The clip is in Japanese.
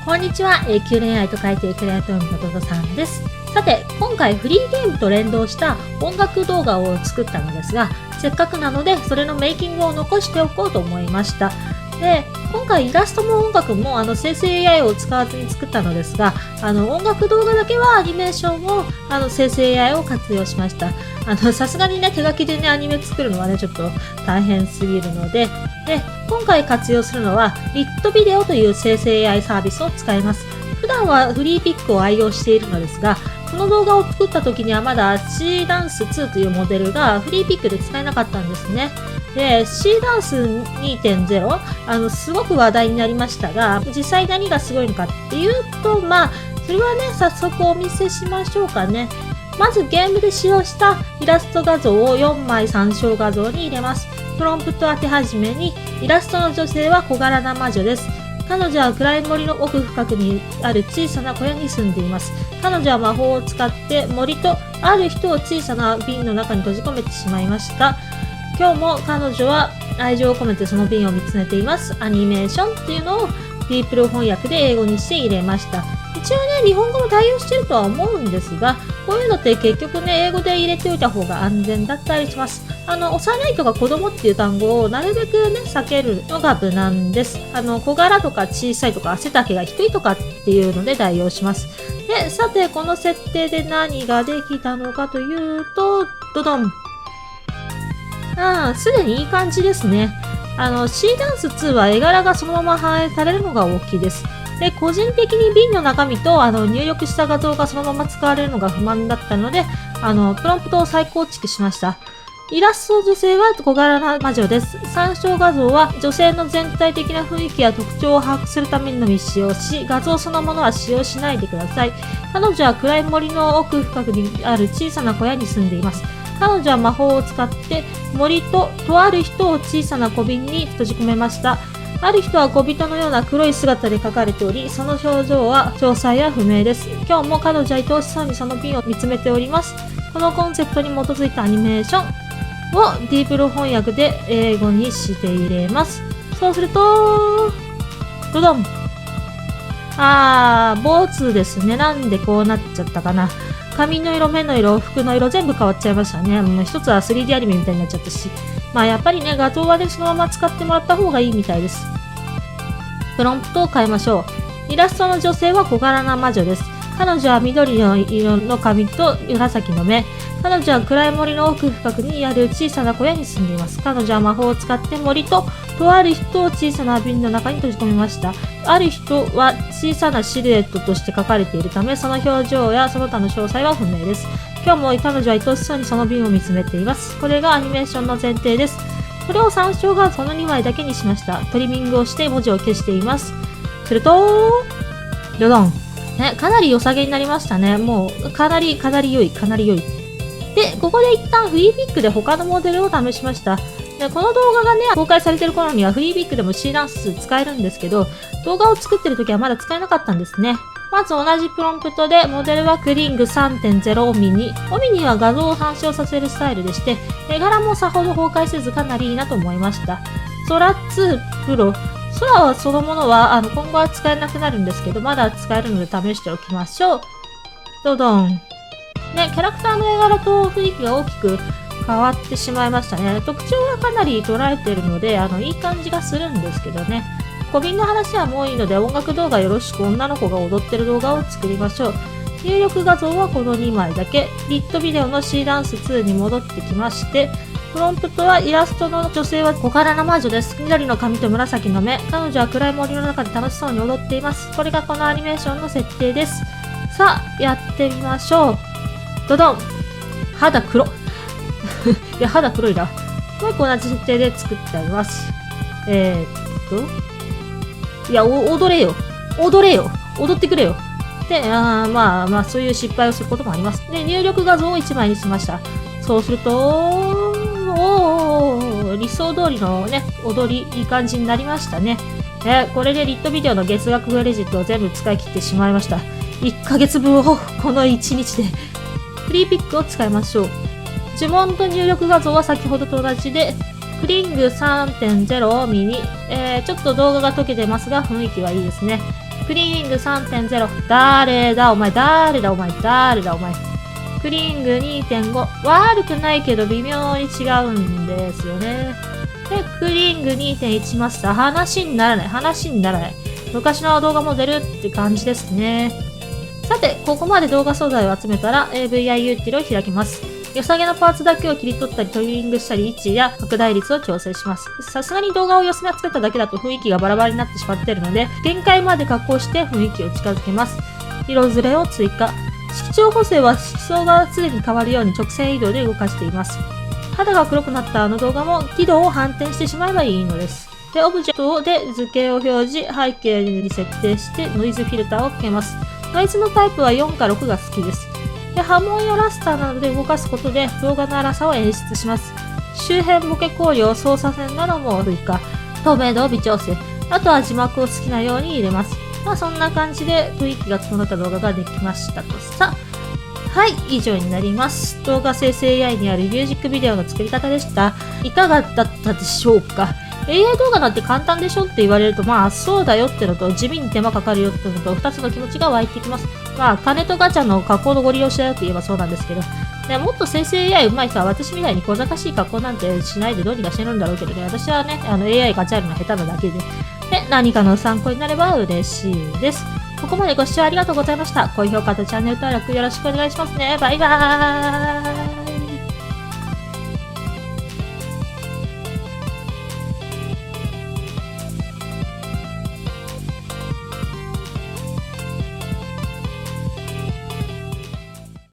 こんにちは。永久恋愛と書いてクレアトームのドドさんです。さて、今回フリーゲームと連動した音楽動画を作ったのですが、せっかくなのでそれのメイキングを残しておこうと思いました。で、今回イラストも音楽も生成 AI を使わずに作ったのですが、音楽動画だけはアニメーションを生成 AI を活用しました。さすがにね、手書きでね、アニメ作るのはね、ちょっと大変すぎるので、今回活用するのは、リットビデオという生成 AI サービスを使います。普段はフリーピックを愛用しているのですが、この動画を作った時にはまだ C ダンス2というモデルがフリーピックで使えなかったんですね。で、C ダンス 2.0、すごく話題になりましたが、実際何がすごいのかっていうと、それはね、早速お見せしましょうかね。まずゲームで使用したイラスト画像を4枚参照画像に入れます。プロンプト当て始めに、イラストの女性は小柄な魔女です。彼女は暗い森の奥深くにある小さな小屋に住んでいます。彼女は魔法を使って森とある人を小さな瓶の中に閉じ込めてしまいました。今日も彼女は愛情を込めてその瓶を見つめています。アニメーションっていうのをディープル翻訳で英語にして入れました。一応ね、日本語も対応してるとは思うんですが、こういうのって結局ね、英語で入れておいた方が安全だったりします。幼いとか子供っていう単語をなるべくね、避けるのが無難です。小柄とか小さいとか背丈が低いとかっていうので代用します。で、さて、この設定で何ができたのかというと、ドドン。すでにいい感じですね。C ダンス2は絵柄がそのまま反映されるのが大きいです。で、個人的に瓶の中身と入力した画像がそのまま使われるのが不満だったので、プロンプトを再構築しました。イラスト女性は小柄な魔女です。参照画像は女性の全体的な雰囲気や特徴を把握するためのみ使用し、画像そのものは使用しないでください。彼女は暗い森の奥深くにある小さな小屋に住んでいます。彼女は魔法を使って森とある人を小さな小瓶に閉じ込めました。ある人は小人のような黒い姿で描かれており、その表情は詳細は不明です。今日も彼女は愛おしそうにその瓶を見つめております。このコンセプトに基づいたアニメーションをディープル翻訳で英語にして入れます。そうすると、ドドン。ボツですね。なんでこうなっちゃったかな。髪の色、目の色、服の色全部変わっちゃいましたね。もう一つは 3D アニメみたいになっちゃったし。やっぱりね、画像はね、そのまま使ってもらった方がいいみたいです。プロンプトを変えましょう。イラストの女性は小柄な魔女です。彼女は緑の色の髪と紫の目。彼女は暗い森の奥深くにある小さな小屋に住んでいます。彼女は魔法を使って森とある人を小さな瓶の中に閉じ込めました。ある人は小さなシルエットとして描かれているため、その表情やその他の詳細は不明です。今日も彼女は愛おしそうにその瓶を見つめています。これがアニメーションの前提です。これを参照がその2枚だけにしました。トリミングをして文字を消しています。すると、ドドン。ね、かなり良さげになりましたね。もう、かなり良い。で、ここで一旦フリーピックで他のモデルを試しました。で、この動画がね、公開されてる頃にはフリーピックでも C ダンス使えるんですけど、動画を作ってる時はまだ使えなかったんですね。まず同じプロンプトで、モデルはクリング 3.0 オミニ。オミニは画像を参照させるスタイルでして、絵柄もさほど崩壊せずかなりいいなと思いました。空2プロ。空そのものは今後は使えなくなるんですけど、まだ使えるので試しておきましょう。ドドン。ね、キャラクターの絵柄と雰囲気が大きく変わってしまいましたね。特徴はかなり捉えているので、いい感じがするんですけどね。小瓶の話はもういいので、音楽動画よろしく女の子が踊ってる動画を作りましょう。入力画像はこの2枚だけ。リットビデオの C ダンス2に戻ってきまして、プロンプトはイラストの女性は小柄な魔女です。緑の髪と紫の目。彼女は暗い森の中で楽しそうに踊っています。これがこのアニメーションの設定です。さあ、やってみましょう。ドドン。肌黒。いや、肌黒いな。もう一個同じ設定で作ってあります。いや、踊れよ。踊ってくれよ。で、そういう失敗をすることもあります。で、入力画像を1枚にしました。そうすると、理想通りのね、踊り、いい感じになりましたね。これでリットビデオの月額クレジットを全部使い切ってしまいました。1ヶ月分をこの1日で。フリーピックを使いましょう。呪文と入力画像は先ほどと同じで、クリング 3.0 ミニ、ちょっと動画が溶けてますが雰囲気はいいですね。クリーニング 3.0。誰だお前、誰だお前、誰だお前。クリーニング 2.5。悪くないけど微妙に違うんですよね。で、クリーニング 2.1 マスター。話にならない。話にならない。昔の動画モデルって感じですね。さて、ここまで動画素材を集めたら AVI ユーティルを開きます。良さげなパーツだけを切り取ったりトリミングしたり位置や拡大率を調整します。さすがに動画を寄せ集めただけだと雰囲気がバラバラになってしまっているので、限界まで加工して雰囲気を近づけます。色ずれを追加。色調補正は色相が常に変わるように直線移動で動かしています。肌が黒くなったあの動画も輝度を反転してしまえばいいのです。で、オブジェクトで図形を表示、背景に設定してノイズフィルターをかけます。ノイズのタイプは4か6が好きです。で、波紋やラスターなどで動かすことで動画の粗さを演出します。周辺ボケ光量、操作線なども追加。透明度を微調整。あとは字幕を好きなように入れます。そんな感じで雰囲気が整った動画ができましたとさ。はい、以上になります。動画生成 AI にあるミュージックビデオの作り方でした。いかがだったでしょうか？ AI 動画なんて簡単でしょって言われると、そうだよってのと、地味に手間かかるよってのと、2つの気持ちが湧いてきます。金とガチャの加工のご利用しだよと言えばそうなんですけど、ね、もっと生成 AI 上手い人は私みたいに小賢しい加工なんてしないでどうにかしてるんだろうけどね、私はね、AI ガチャるの下手なだけで、何かの参考になれば嬉しいです。ここまでご視聴ありがとうございました。高評価とチャンネル登録よろしくお願いしますね。バイバーイ。